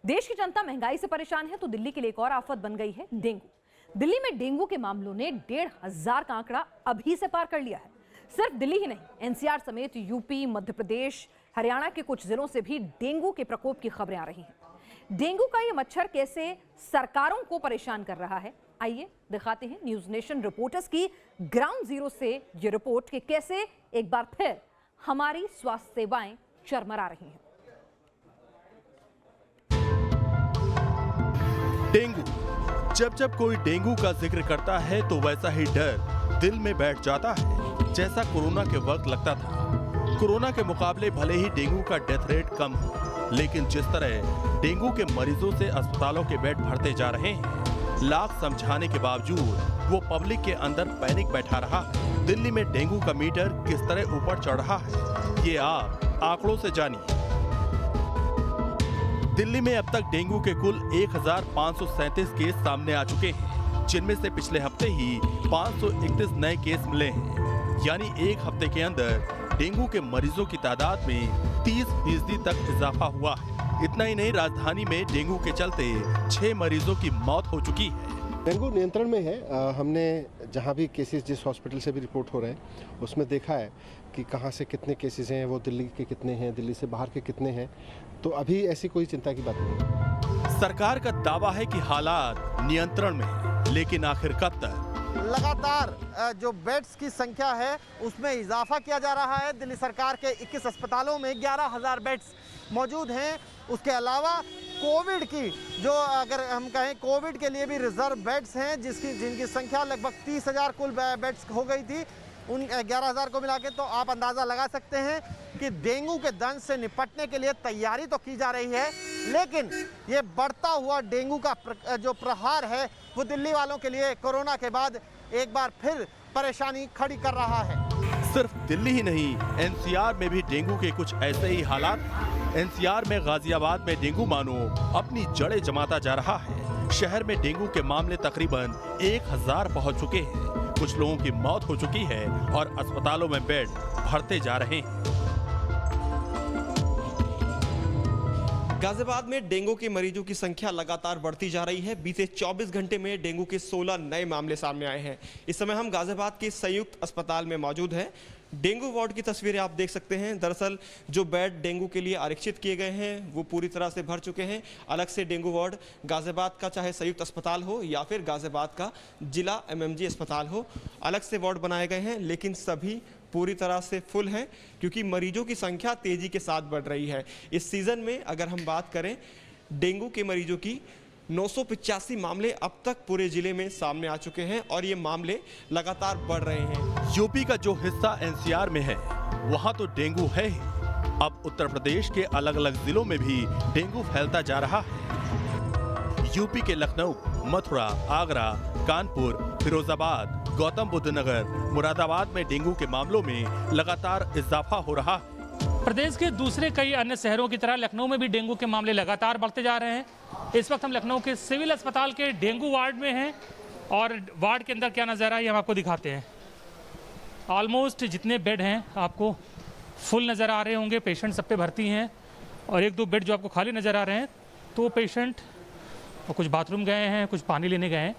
देश की जनता महंगाई से परेशान है तो दिल्ली के लिए एक और आफत बन गई है डेंगू। दिल्ली में डेंगू के मामलों ने 1,500 का आंकड़ा अभी से पार कर लिया है। सिर्फ दिल्ली ही नहीं, एनसीआर समेत यूपी, मध्य प्रदेश, हरियाणा के कुछ जिलों से भी डेंगू के प्रकोप की खबरें आ रही हैं। डेंगू का ये मच्छर कैसे सरकारों को परेशान कर रहा है, आइए दिखाते हैं न्यूज नेशन रिपोर्टर्स की ग्राउंड जीरो से ये रिपोर्ट कि कैसे एक बार फिर हमारी स्वास्थ्य सेवाएं चरमरा रही हैं। डेंगू। जब जब कोई डेंगू का जिक्र करता है तो वैसा ही डर दिल में बैठ जाता है जैसा कोरोना के वक्त लगता था। कोरोना के मुकाबले भले ही डेंगू का डेथ रेट कम हो, लेकिन जिस तरह डेंगू के मरीजों से अस्पतालों के बेड भरते जा रहे हैं, लाख समझाने के बावजूद वो पब्लिक के अंदर पैनिक बैठा रहा है। दिल्ली में डेंगू का मीटर किस तरह ऊपर चढ़ रहा है, ये आप आंकड़ों से जानिए। दिल्ली में अब तक डेंगू के कुल 1,537 केस सामने आ चुके हैं, जिनमें से पिछले हफ्ते ही 531 नए केस मिले हैं। यानी एक हफ्ते के अंदर डेंगू के मरीजों की तादाद में 30% तक इजाफा हुआ है। इतना ही नहीं, राजधानी में डेंगू के चलते 6 मरीजों की मौत हो चुकी है। डेंगू नियंत्रण में है। हमने जहां भी केसेस जिस हॉस्पिटल से भी रिपोर्ट हो रहे हैं उसमें देखा है कि कहां से कितने केसेस हैं, वो दिल्ली के कितने हैं, दिल्ली से बाहर के कितने हैं। तो अभी ऐसी कोई चिंता की बात नहीं। सरकार का दावा है कि हालात नियंत्रण में है, लेकिन आखिर कब तक? लगातार जो बेड्स की संख्या है उसमें इजाफा किया जा रहा है। दिल्ली सरकार के 21 अस्पतालों में 11,000 बेड्स मौजूद हैं। उसके अलावा कोविड की जो अगर हम कहें कोविड के लिए भी रिजर्व बेड्स हैं जिनकी संख्या लगभग 30,000 कुल बेड्स हो गई थी। उन 11,000 को मिला के तो आप अंदाज़ा लगा सकते हैं कि डेंगू के दंश से निपटने के लिए तैयारी तो की जा रही है, लेकिन ये बढ़ता हुआ डेंगू का जो प्रहार है वो दिल्ली वालों के लिए कोरोना के बाद एक बार फिर परेशानी खड़ी कर रहा है। सिर्फ दिल्ली ही नहीं, एनसीआर में भी डेंगू के कुछ ऐसे ही हालात हैं। एनसीआर में गाजियाबाद में डेंगू मानो अपनी जड़ें जमाता जा रहा है। शहर में डेंगू के मामले तकरीबन 1,000 पहुंच चुके हैं। कुछ लोगों की मौत हो चुकी है और अस्पतालों में बेड भरते जा रहे हैं। गाजियाबाद में डेंगू के मरीजों की संख्या लगातार बढ़ती जा रही है। बीते 24 घंटे में डेंगू के 16 नए मामले सामने आए हैं। इस समय हम गाजियाबाद के संयुक्त अस्पताल में मौजूद हैं। डेंगू वार्ड की तस्वीरें आप देख सकते हैं। दरअसल जो बेड डेंगू के लिए आरक्षित किए गए हैं वो पूरी तरह से भर चुके हैं। अलग से डेंगू वार्ड गाजियाबाद का चाहे संयुक्त अस्पताल हो या फिर गाजियाबाद का जिला एमएमजी अस्पताल हो, अलग से वार्ड बनाए गए हैं, लेकिन सभी पूरी तरह से फुल हैं क्योंकि मरीजों की संख्या तेजी के साथ बढ़ रही है। इस सीजन में अगर हम बात करें डेंगू के मरीजों की, 985 मामले अब तक पूरे जिले में सामने आ चुके हैं और ये मामले लगातार बढ़ रहे हैं। यूपी का जो हिस्सा एनसीआर में है वहां तो डेंगू है ही, अब उत्तर प्रदेश के अलग अलग जिलों में भी डेंगू फैलता जा रहा है। यूपी के लखनऊ, मथुरा, आगरा, कानपुर, फिरोजाबाद, गौतम बुद्ध नगर, मुरादाबाद में डेंगू के मामलों में लगातार इजाफा हो रहा है। प्रदेश के दूसरे कई अन्य शहरों की तरह लखनऊ में भी डेंगू के मामले लगातार बढ़ते जा रहे हैं। इस वक्त हम लखनऊ के सिविल अस्पताल के डेंगू वार्ड में हैं और वार्ड के अंदर क्या नज़ारा है हम आपको दिखाते हैं। ऑलमोस्ट जितने बेड हैं आपको फुल नज़र आ रहे होंगे, पेशेंट सब पे भर्ती हैं और 1-2 बेड जो आपको खाली नज़र आ रहे हैं तो पेशेंट कुछ बाथरूम गए हैं, कुछ पानी लेने गए हैं,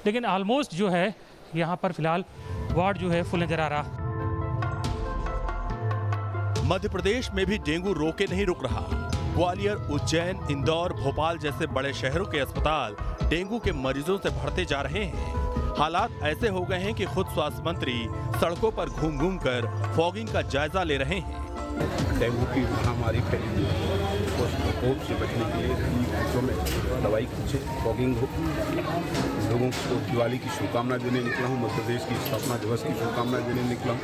लेकिन ऑलमोस्ट जो है यहाँ पर फिलहाल वार्ड जो है फुल नज़र आ रहा। मध्य प्रदेश में भी डेंगू रोके नहीं रुक रहा। ग्वालियर, उज्जैन, इंदौर, भोपाल जैसे बड़े शहरों के अस्पताल डेंगू के मरीजों से भरते जा रहे हैं। हालात ऐसे हो गए हैं कि खुद स्वास्थ्य मंत्री सड़कों पर घूम घूम कर फॉगिंग का जायजा ले रहे हैं। डेंगू की महामारी फैली है, उस प्रकोप से बचने के लिए बच्चों में दवाई कुछ फॉगिंग हो। लोगों को दिवाली की शुभकामना देने निकला हूँ, मध्य प्रदेश की स्थापना दिवस की शुभकामना देने निकला हूँ।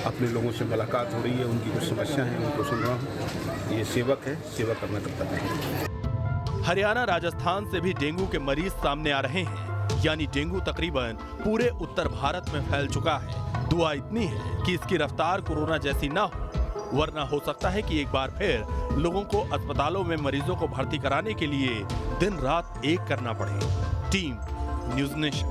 अपने लोगों से मुलाकात हो रही है, उनकी कुछ समस्या है उनको सुन रहा हूँ। ये सेवक है, सेवा करना करता है। हरियाणा, राजस्थान से भी डेंगू के मरीज सामने आ रहे हैं। यानी डेंगू तकरीबन पूरे उत्तर भारत में फैल चुका है। दुआ इतनी है कि इसकी रफ्तार कोरोना जैसी ना हो, वरना हो सकता है कि एक बार फिर लोगों को अस्पतालों में मरीजों को भर्ती कराने के लिए दिन रात एक करना पड़े। Team news nation.